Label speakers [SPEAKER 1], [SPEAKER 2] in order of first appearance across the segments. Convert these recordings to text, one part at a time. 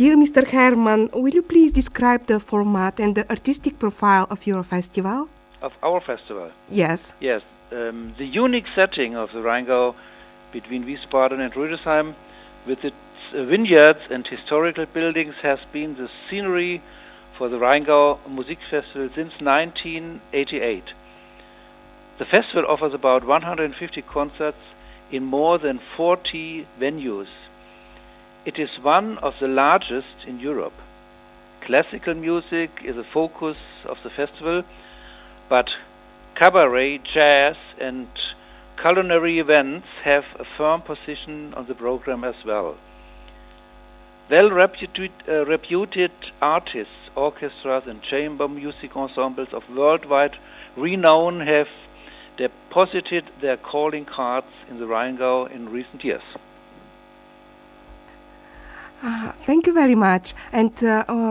[SPEAKER 1] Dear Mr. Herman, will you please describe the format and the artistic profile of your festival?
[SPEAKER 2] Of our festival?
[SPEAKER 1] Yes.
[SPEAKER 2] Yes. The unique setting of the Rheingau between Wiesbaden and Rüdesheim, with its vineyards and historical buildings, has been the scenery for the Rheingau Musik Festival since 1988. The festival offers about 150 concerts in more than 40 venues. It is one of the largest in Europe. Classical music is a focus of the festival, but cabaret, jazz and culinary events have a firm position on the program as well. Well-reputed artists, orchestras and chamber music ensembles of worldwide renown have deposited their calling cards in the Rheingau in recent years.
[SPEAKER 1] Thank you very much. And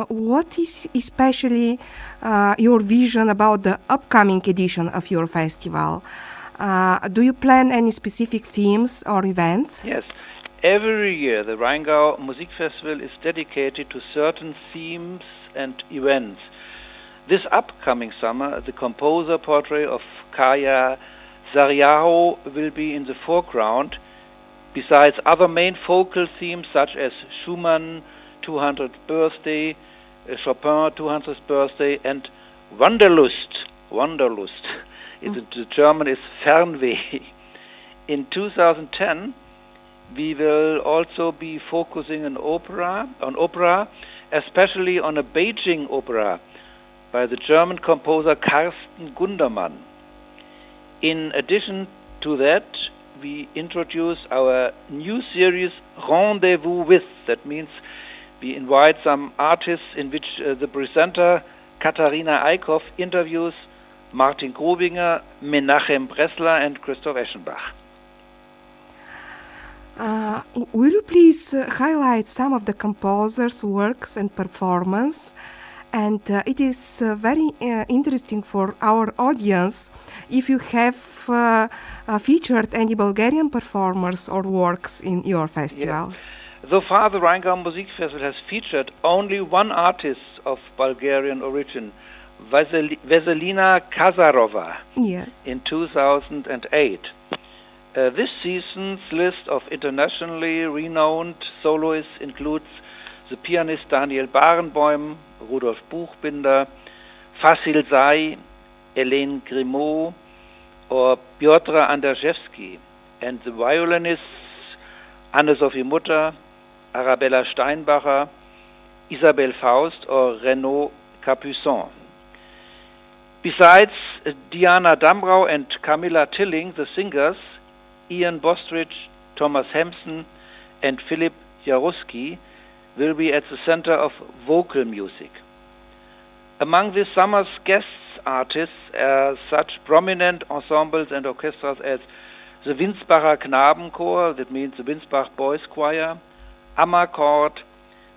[SPEAKER 1] what is especially your vision about the upcoming edition of your festival? Do you plan any specific themes or events?
[SPEAKER 2] Yes. Every year the Rheingau Musik Festival is dedicated to certain themes and events. This upcoming summer, the composer portrait of Kaya Zariaho will be in the foreground, besides other main focal themes such as Schumann 200th birthday, Chopin 200th birthday, and Wanderlust. The German is Fernweh. In 2010, we will also be focusing on opera, especially on a Beijing opera by the German composer Karsten Gundermann. In addition to that, we introduce our new series Rendezvous With. That means we invite some artists in which the presenter Katharina Eickhoff interviews Martin Grobinger, Menachem Bressler and Christoph Eschenbach.
[SPEAKER 1] Will you please highlight some of the composer's works and performance? And it is very interesting for our audience if you have featured any Bulgarian performers or works in your festival.
[SPEAKER 2] Yes. So far, the Rheingau Musik Festival has featured only one artist of Bulgarian origin, Veselina Kazarova,
[SPEAKER 1] yes,
[SPEAKER 2] in 2008. This season's list of internationally renowned soloists includes the pianist Daniel Barenboim, Rudolf Buchbinder, Fasil Say, Hélène Grimaud, or Piotr Andrzejewski, and the violinists Anne-Sophie Mutter, Arabella Steinbacher, Isabelle Faust, or Renaud Capuçon. Besides Diana Dambrau and Camilla Tilling, the singers, Ian Bostridge, Thomas Hempson, and Philip Jaruski will be at the center of vocal music. Among this summer's guest artists are such prominent ensembles and orchestras as the Winsbacher Knabenchor, that means the Winsbach Boys Choir, Ammerchord,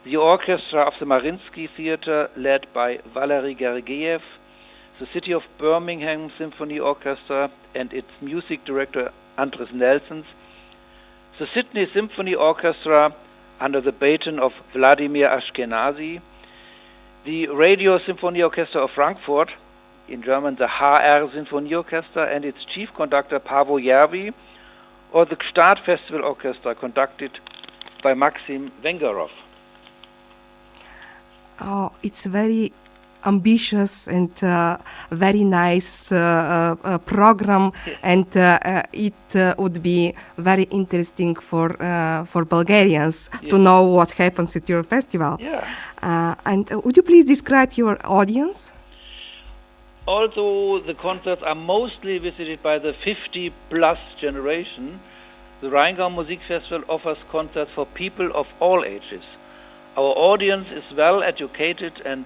[SPEAKER 2] the orchestra of the Mariinsky Theatre led by Valery Gergiev, the City of Birmingham Symphony Orchestra and its music director Andres Nelsons, the Sydney Symphony Orchestra under the baton of Vladimir Ashkenazy, the Radio Symphony Orchestra of Frankfurt, in German the HR Sinfonieorchester and its chief conductor Pavo Järvi, or the Gstaad Festival Orchestra conducted by Maxim Vengerov.
[SPEAKER 1] Oh, it's very ambitious and very nice program, and it would be very interesting for Bulgarians to know what happens at your festival. And would you please describe your audience?
[SPEAKER 2] Although the concerts are mostly visited by the 50-plus generation, the Rheingau Musik Festival offers concerts for people of all ages. Our audience is well educated and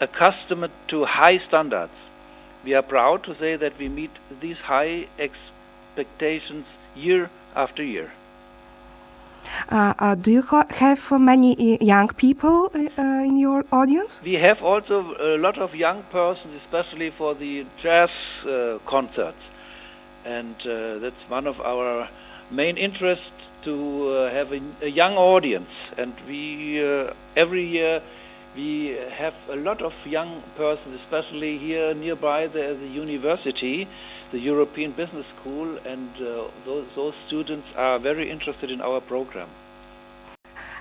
[SPEAKER 2] accustomed to high standards. We are proud to say that we meet these high expectations year after year.
[SPEAKER 1] Do you have many young people in your audience?
[SPEAKER 2] We have also a lot of young persons, especially for the jazz concerts. And that's one of our main interests, to have a young audience, and we every year we have a lot of young persons, especially here nearby. There is a university, the European Business School, and those students are very interested in our program.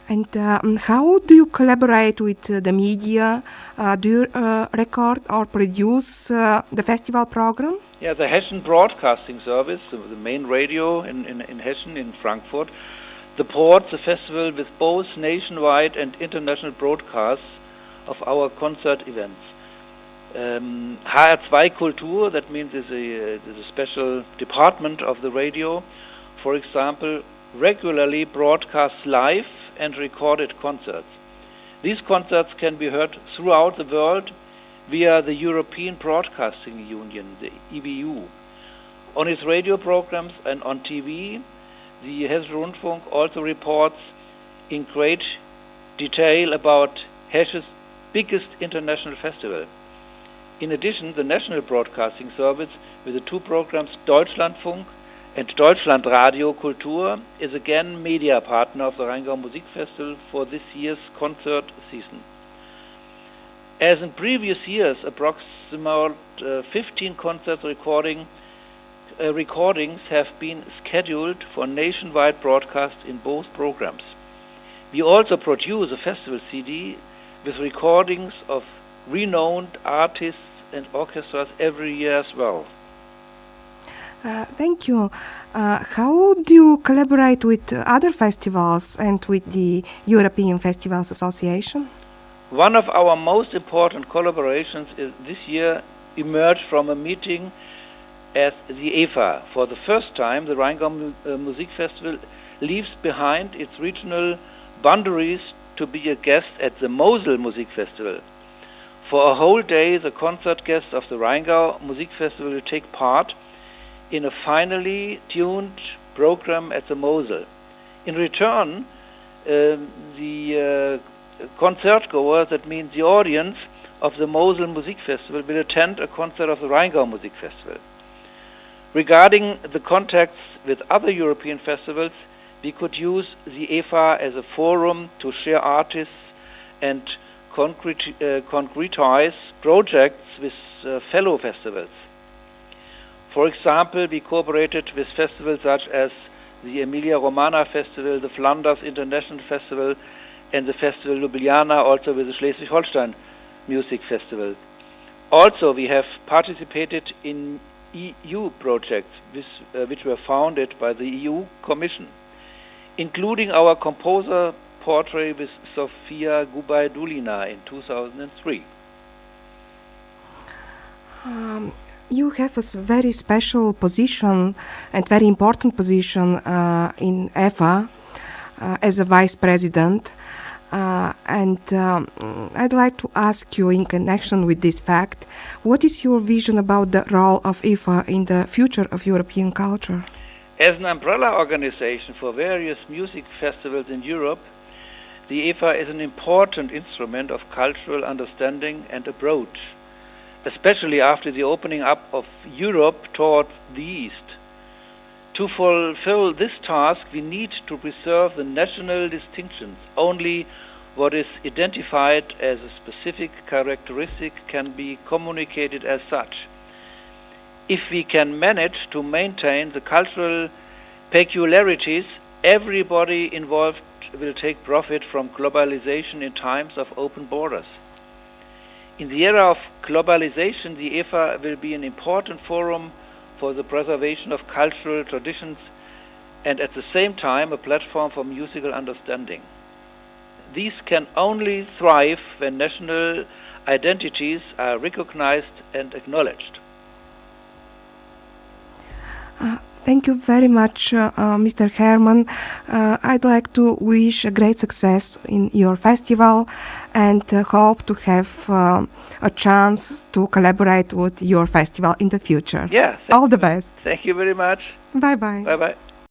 [SPEAKER 1] And how do you collaborate with the media? Do you record or produce the festival program?
[SPEAKER 2] Yeah, the Hessian Broadcasting Service, the main radio in Hessen, in Frankfurt, supports the festival with both nationwide and international broadcasts of our concert events. HR2 Kultur, that means is a special department of the radio, for example, regularly broadcasts live and recorded concerts. These concerts can be heard throughout the world via the European Broadcasting Union, the EBU. On its radio programs and on TV, the Hessische Rundfunk also reports in great detail about Hesse's biggest international festival. In addition, the National Broadcasting Service, with the two programs Deutschlandfunk and Deutschlandradio Kultur, is again media partner of the Rheingau Musik Festival for this year's concert season. As in previous years, approximately 15 concert recordings have been scheduled for nationwide broadcast in both programs. We also produce a festival CD with recordings of renowned artists and orchestras every year as well.
[SPEAKER 1] Thank you. How do you collaborate with other festivals and with the European Festivals Association?
[SPEAKER 2] One of our most important collaborations this year emerged from a meeting at the EFA. For the first time, the Rheingau Musik Festival leaves behind its regional boundaries to be a guest at the Mosel Musik Festival. For a whole day, the concert guests of the Rheingau Musik Festival will take part in a finely tuned program at the Mosel. In return, the concertgoers, that means the audience of the Mosel Musik Festival, will attend a concert of the Rheingau Musik Festival. Regarding the contacts with other European festivals, we could use the EFA as a forum to share artists and concretize projects with fellow festivals. For example, we cooperated with festivals such as the Emilia-Romagna Festival, the Flanders International Festival, and the Festival Ljubljana, also with the Schleswig-Holstein Music Festival. Also, we have participated in EU projects which were founded by the EU Commission, including our composer portrait with Sofia Gubaidulina in 2003.
[SPEAKER 1] You have a very special position and very important position in EFA as a vice president. And I'd like to ask you, in connection with this fact, what is your vision about the role of EFA in the future of European culture?
[SPEAKER 2] As an umbrella organization for various music festivals in Europe, the EFA is an important instrument of cultural understanding and approach, especially after the opening up of Europe towards the East. To fulfill this task, we need to preserve the national distinctions. Only what is identified as a specific characteristic can be communicated as such. If we can manage to maintain the cultural peculiarities, everybody involved will take profit from globalization in times of open borders. In the era of globalization, the EFA will be an important forum for the preservation of cultural traditions and at the same time a platform for musical understanding. These can only thrive when national identities are recognized and acknowledged.
[SPEAKER 1] Thank you very much, Mr. Herman. I'd like to wish a great success in your festival and hope to have a chance to collaborate with your festival in the future.
[SPEAKER 2] Yeah.
[SPEAKER 1] All the best.
[SPEAKER 2] Thank you very much.
[SPEAKER 1] Bye-bye.
[SPEAKER 2] Bye-bye.